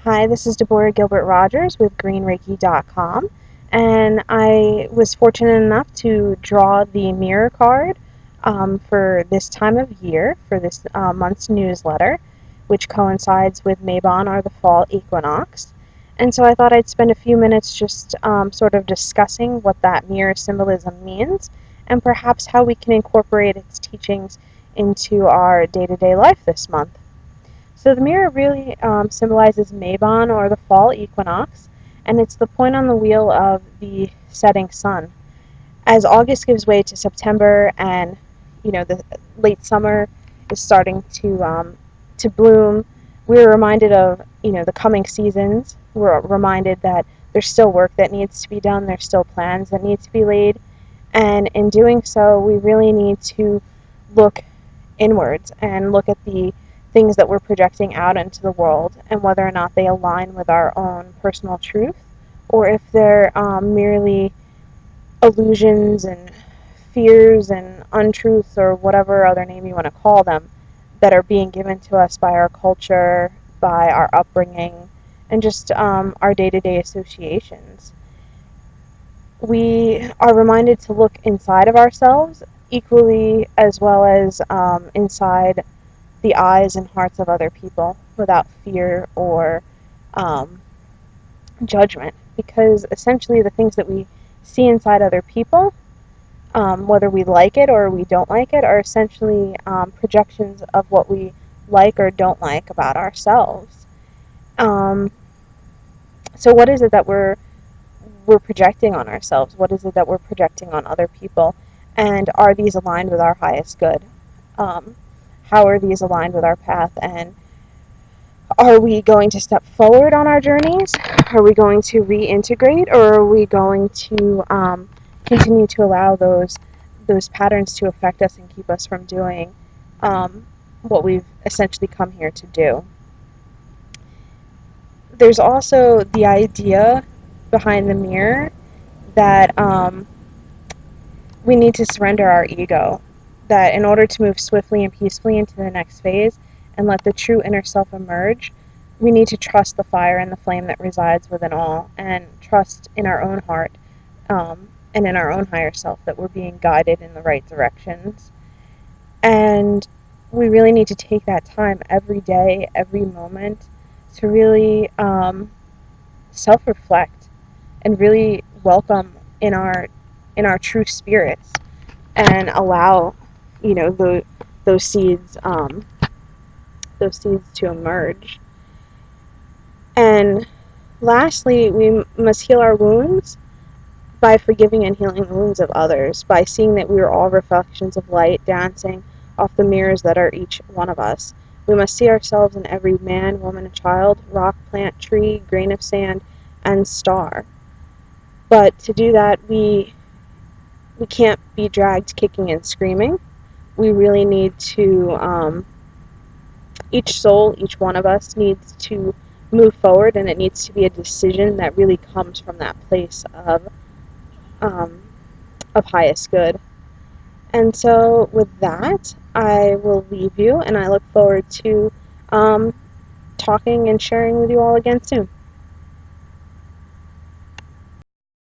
Hi, this is Deborah Gilbert Rogers with GreenReiki.com, and I was fortunate enough to draw the mirror card for this time of year, for this month's newsletter, which coincides with Mabon, or the fall equinox. And so I thought I'd spend a few minutes just sort of discussing what that mirror symbolism means, and perhaps how we can incorporate its teachings into our day-to-day life this month. So the mirror really symbolizes Mabon, or the fall equinox, and it's the point on the wheel of the setting sun. As August gives way to September, and the late summer is starting to bloom, we're reminded of the coming seasons. We're reminded that there's still work that needs to be done. There's still plans that need to be laid, and in doing so, we really need to look inwards and look at the things that we're projecting out into the world and whether or not they align with our own personal truth, or if they're merely illusions and fears and untruths, or whatever other name you want to call them, that are being given to us by our culture, by our upbringing, and just our day-to-day associations. We are reminded to look inside of ourselves equally as well as inside the eyes and hearts of other people, without fear or um, judgment, because essentially the things that we see inside other people, whether we like it or we don't like it, are essentially projections of what we like or don't like about ourselves. Um, so what is it that we're projecting on ourselves? What is it that we're projecting on other people? And are these aligned with our highest good? How are these aligned with our path? And are we going to step forward on our journeys? Are we going to reintegrate, or are we going to continue to allow those patterns to affect us and keep us from doing what we've essentially come here to do? There's also the idea behind the mirror that we need to surrender our ego, that in order to move swiftly and peacefully into the next phase and let the true inner self emerge, we need to trust the fire and the flame that resides within all, and trust in our own heart, and in our own higher self, that we're being guided in the right directions. And we really need to take that time every day, every moment, to really self-reflect and really welcome in our true spirits, and allow those seeds to emerge. And lastly, we must heal our wounds by forgiving and healing the wounds of others, by seeing that we are all reflections of light dancing off the mirrors that are each one of us. We must see ourselves in every man, woman, and child, rock, plant, tree, grain of sand, and star. But to do that, we can't be dragged kicking and screaming. We really need to, each soul, each one of us needs to move forward, and it needs to be a decision that really comes from that place um, of highest good. And so with that, I will leave you, and I look forward to talking and sharing with you all again soon.